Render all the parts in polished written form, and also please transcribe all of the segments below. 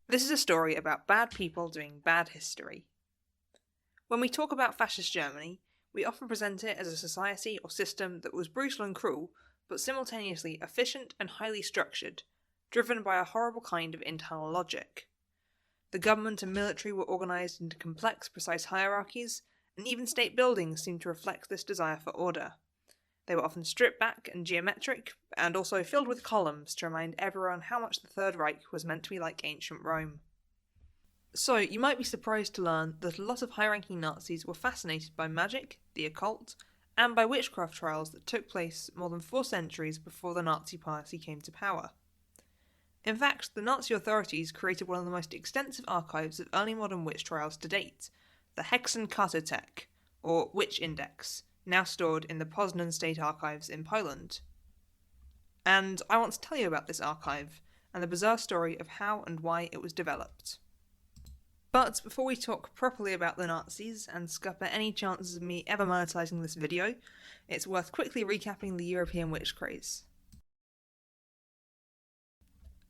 This is a story about bad people doing bad history. When we talk about fascist Germany, we often present it as a society or system that was brutal and cruel, but simultaneously efficient and highly structured, driven by a horrible kind of internal logic. The government and military were organised into complex, precise hierarchies, and even state buildings seemed to reflect this desire for order. They were often stripped back and geometric, and also filled with columns to remind everyone how much the Third Reich was meant to be like ancient Rome. So, you might be surprised to learn that a lot of high-ranking Nazis were fascinated by magic, the occult, and by witchcraft trials that took place more than 4 centuries before the Nazi Party came to power. In fact, the Nazi authorities created one of the most extensive archives of early modern witch trials to date, the Hexenkartothek, or Witch Index, now stored in the Poznan State Archives in Poland. And I want to tell you about this archive, and the bizarre story of how and why it was developed. But before we talk properly about the Nazis and scupper any chances of me ever monetising this video, it's worth quickly recapping the European witch craze.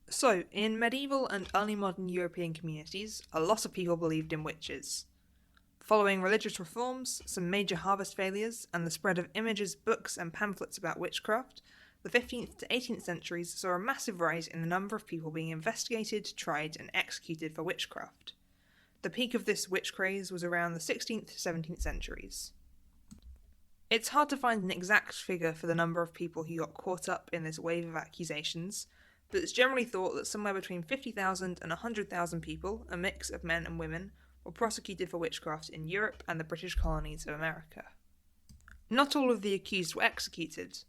So, in medieval and early modern European communities, a lot of people believed in witches. Following religious reforms, some major harvest failures, and the spread of images, books, and pamphlets about witchcraft, the 15th to 18th centuries saw a massive rise in the number of people being investigated, tried, and executed for witchcraft. The peak of this witch craze was around the 16th to 17th centuries. It's hard to find an exact figure for the number of people who got caught up in this wave of accusations, but it's generally thought that somewhere between 50,000 and 100,000 people, a mix of men and women, were prosecuted for witchcraft in Europe and the British colonies of America. Not all of the accused were executed.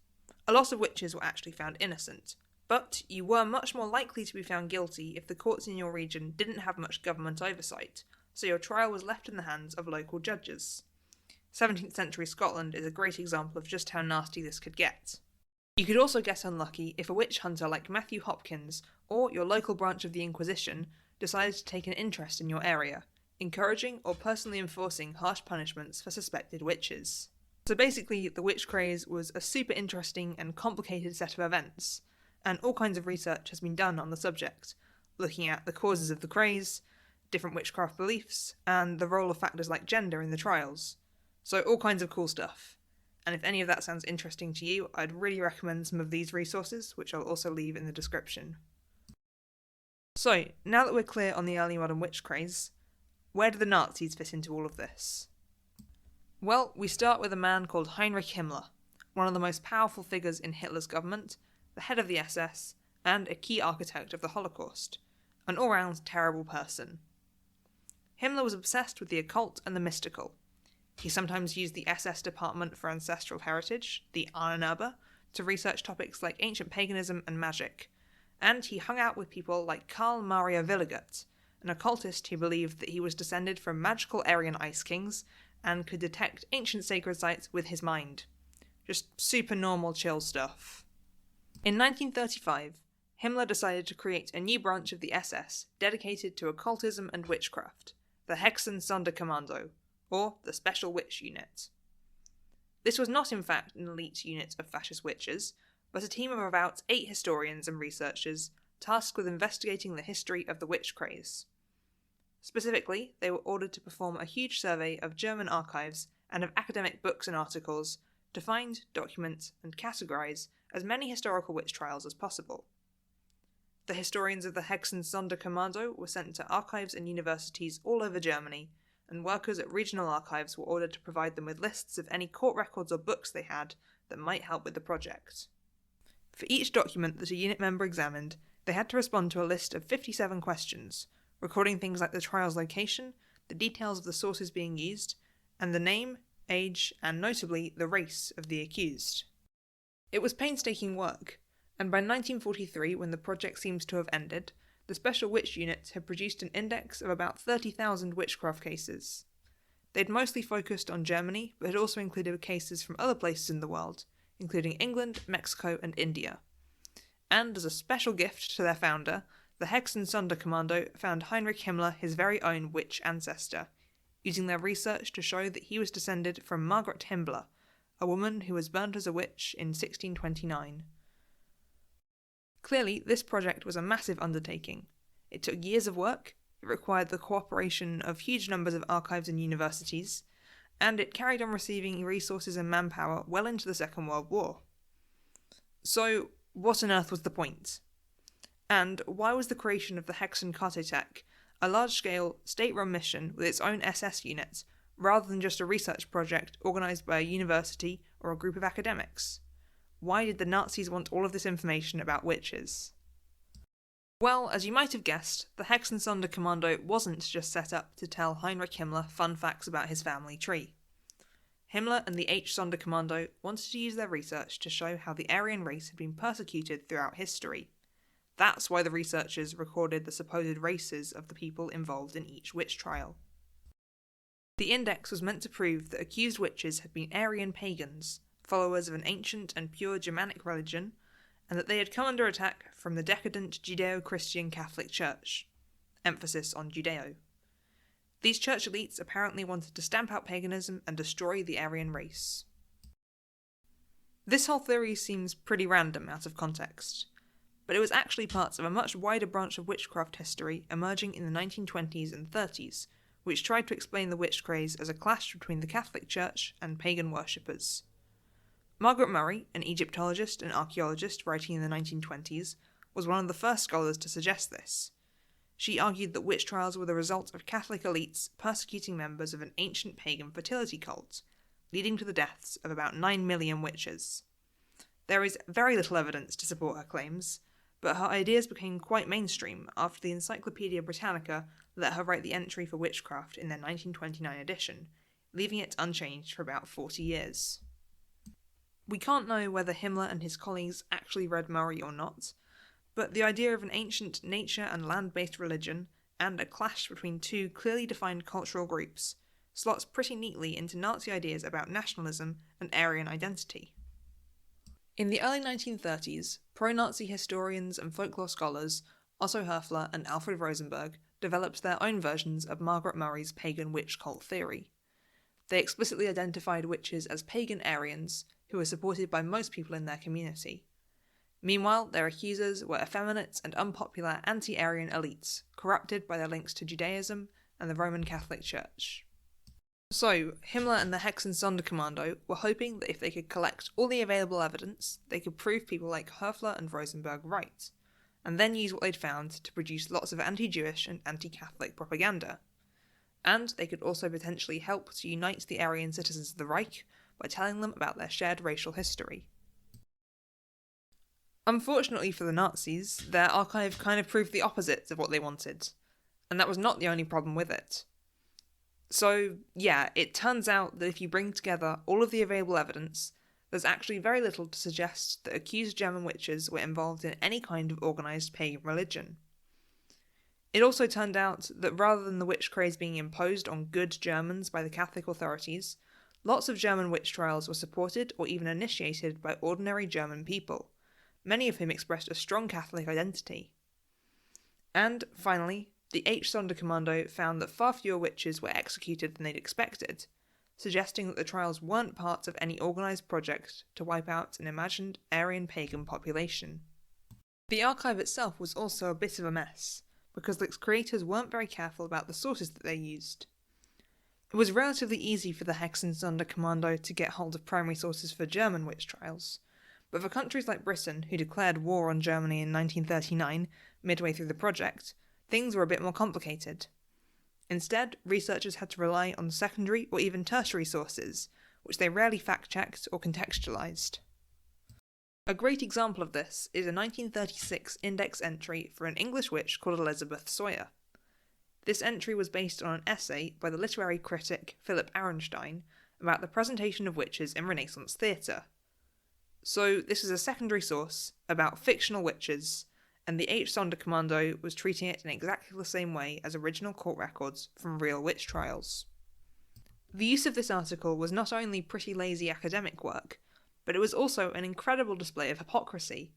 A lot of witches were actually found innocent, but you were much more likely to be found guilty if the courts in your region didn't have much government oversight, so your trial was left in the hands of local judges. 17th century Scotland is a great example of just how nasty this could get. You could also get unlucky if a witch hunter like Matthew Hopkins, or your local branch of the Inquisition, decided to take an interest in your area, encouraging or personally enforcing harsh punishments for suspected witches. So basically, the witch craze was a super interesting and complicated set of events, and all kinds of research has been done on the subject, looking at the causes of the craze, different witchcraft beliefs, and the role of factors like gender in the trials. So all kinds of cool stuff. And if any of that sounds interesting to you, I'd really recommend some of these resources, which I'll also leave in the description. So, now that we're clear on the early modern witch craze, where do the Nazis fit into all of this? Well, we start with a man called Heinrich Himmler, one of the most powerful figures in Hitler's government, the head of the SS, and a key architect of the Holocaust, an all-round terrible person. Himmler was obsessed with the occult and the mystical. He sometimes used the SS Department for Ancestral Heritage, the Ahnenerbe, to research topics like ancient paganism and magic, and he hung out with people like Karl Maria Willigert, an occultist who believed that he was descended from magical Aryan ice kings and could detect ancient sacred sites with his mind. Just super normal chill stuff. In 1935, Himmler decided to create a new branch of the SS dedicated to occultism and witchcraft, the Hexen Sonderkommando, or the Special Witch Unit. This was not in fact an elite unit of fascist witches, but a team of about 8 historians and researchers tasked with investigating the history of the witch craze. Specifically, they were ordered to perform a huge survey of German archives and of academic books and articles to find, document, and categorize as many historical witch trials as possible. The historians of the Hexen Sonderkommando were sent to archives and universities all over Germany, and workers at regional archives were ordered to provide them with lists of any court records or books they had that might help with the project. For each document that a unit member examined, they had to respond to a list of 57 questions, recording things like the trial's location, the details of the sources being used, and the name, age, and notably the race of the accused. It was painstaking work, and by 1943, when the project seems to have ended, the Special Witch Unit had produced an index of about 30,000 witchcraft cases. They'd mostly focused on Germany, but had also included cases from other places in the world, including England, Mexico, and India. And as a special gift to their founder, the Hexen Sonderkommando found Heinrich Himmler his very own witch ancestor, using their research to show that he was descended from Margaret Himmler, a woman who was burnt as a witch in 1629. Clearly, this project was a massive undertaking. It took years of work, it required the cooperation of huge numbers of archives and universities, and it carried on receiving resources and manpower well into the Second World War. So, what on earth was the point? And why was the creation of the Hexen Cartotech a large-scale, state-run mission with its own SS unit, rather than just a research project organised by a university or a group of academics? Why did the Nazis want all of this information about witches? Well, as you might have guessed, the Hexen Sonderkommando wasn't just set up to tell Heinrich Himmler fun facts about his family tree. Himmler and the H Sonderkommando wanted to use their research to show how the Aryan race had been persecuted throughout history. That's why the researchers recorded the supposed races of the people involved in each witch trial. The index was meant to prove that accused witches had been Aryan pagans, followers of an ancient and pure Germanic religion, and that they had come under attack from the decadent Judeo-Christian Catholic Church. Emphasis on Judeo. These church elites apparently wanted to stamp out paganism and destroy the Aryan race. This whole theory seems pretty random out of context, but it was actually part of a much wider branch of witchcraft history emerging in the 1920s and 30s, which tried to explain the witch craze as a clash between the Catholic Church and pagan worshippers. Margaret Murray, an Egyptologist and archaeologist writing in the 1920s, was one of the first scholars to suggest this. She argued that witch trials were the result of Catholic elites persecuting members of an ancient pagan fertility cult, leading to the deaths of about 9 million witches. There is very little evidence to support her claims, but her ideas became quite mainstream after the Encyclopaedia Britannica let her write the entry for witchcraft in their 1929 edition, leaving it unchanged for about 40 years. We can't know whether Himmler and his colleagues actually read Murray or not, but the idea of an ancient nature and land-based religion, and a clash between two clearly defined cultural groups, slots pretty neatly into Nazi ideas about nationalism and Aryan identity. In the early 1930s, pro-Nazi historians and folklore scholars Otto Höfler and Alfred Rosenberg developed their own versions of Margaret Murray's pagan witch cult theory. They explicitly identified witches as pagan Aryans, who were supported by most people in their community. Meanwhile, their accusers were effeminate and unpopular anti-Aryan elites, corrupted by their links to Judaism and the Roman Catholic Church. So, Himmler and the Hexen Sonderkommando were hoping that if they could collect all the available evidence, they could prove people like Höfler and Rosenberg right, and then use what they'd found to produce lots of anti-Jewish and anti-Catholic propaganda. And they could also potentially help to unite the Aryan citizens of the Reich by telling them about their shared racial history. Unfortunately for the Nazis, their archive kind of proved the opposite of what they wanted, and that was not the only problem with it. So, yeah, it turns out that if you bring together all of the available evidence, there's actually very little to suggest that accused German witches were involved in any kind of organised pagan religion. It also turned out that rather than the witch craze being imposed on good Germans by the Catholic authorities, lots of German witch trials were supported or even initiated by ordinary German people, many of whom expressed a strong Catholic identity. And, finally, the H Sonderkommando found that far fewer witches were executed than they'd expected, suggesting that the trials weren't part of any organised project to wipe out an imagined Aryan pagan population. The archive itself was also a bit of a mess, because its creators weren't very careful about the sources that they used. It was relatively easy for the Hexen Sonderkommando to get hold of primary sources for German witch trials, but for countries like Britain, who declared war on Germany in 1939, midway through the project, things were a bit more complicated. Instead, researchers had to rely on secondary or even tertiary sources, which they rarely fact-checked or contextualised. A great example of this is a 1936 index entry for an English witch called Elizabeth Sawyer. This entry was based on an essay by the literary critic Philip Arenstein about the presentation of witches in Renaissance theatre. So this is a secondary source about fictional witches, and the H Sonderkommando was treating it in exactly the same way as original court records from real witch trials. The use of this article was not only pretty lazy academic work, but it was also an incredible display of hypocrisy,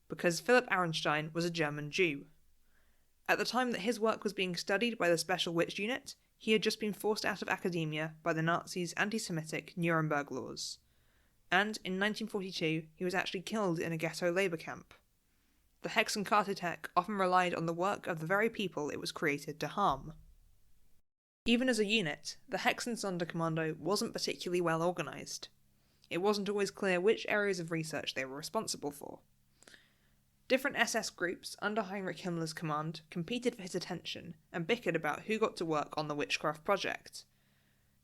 because Philip Arenstein was a German Jew. At the time that his work was being studied by the Special Witch Unit, he had just been forced out of academia by the Nazis' anti-Semitic Nuremberg laws. And in 1942, he was actually killed in a ghetto labour camp. the Hexenkartetech often relied on the work of the very people it was created to harm. Even as a unit, the Hexensonderkommando wasn't particularly well organised. It wasn't always clear which areas of research they were responsible for. Different SS groups under Heinrich Himmler's command competed for his attention and bickered about who got to work on the witchcraft project.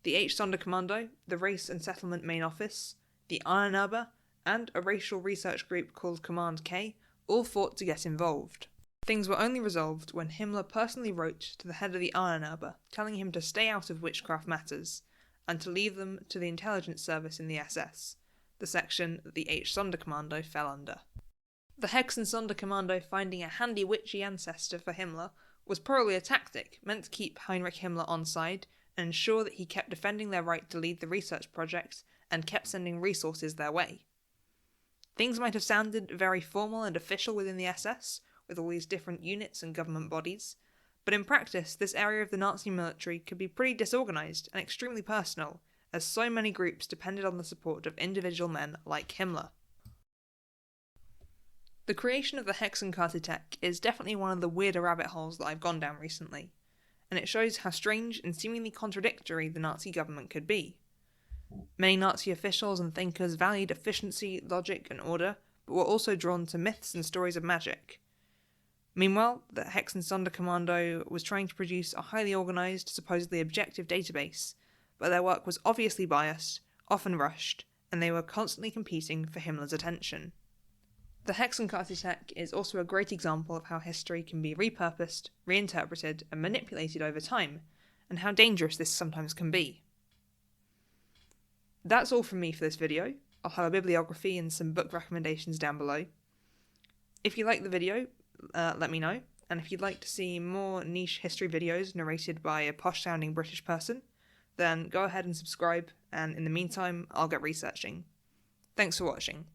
The H Sonderkommando, the Race and Settlement Main Office, the Ahnenerbe, and a racial research group called Command K all fought to get involved. Things were only resolved when Himmler personally wrote to the head of the Ahnenerbe telling him to stay out of witchcraft matters and to leave them to the intelligence service in the SS, the section that the H Sonderkommando fell under. The Hexensonderkommando finding a handy witchy ancestor for Himmler was probably a tactic meant to keep Heinrich Himmler on side and ensure that he kept defending their right to lead the research project and kept sending resources their way. Things might have sounded very formal and official within the SS, with all these different units and government bodies, but in practice this area of the Nazi military could be pretty disorganised and extremely personal, as so many groups depended on the support of individual men like Himmler. The creation of the Hexenkartetech is definitely one of the weirder rabbit holes that I've gone down recently, and it shows how strange and seemingly contradictory the Nazi government could be. Many Nazi officials and thinkers valued efficiency, logic, and order, but were also drawn to myths and stories of magic. Meanwhile, the Hexensonderkommando was trying to produce a highly organised, supposedly objective database, but their work was obviously biased, often rushed, and they were constantly competing for Himmler's attention. The Hexenkartetech is also a great example of how history can be repurposed, reinterpreted, and manipulated over time, and how dangerous this sometimes can be. That's all from me for this video. I'll have a bibliography and some book recommendations down below. If you like the video, let me know, and if you'd like to see more niche history videos narrated by a posh-sounding British person, then go ahead and subscribe, and in the meantime, I'll get researching. Thanks for watching.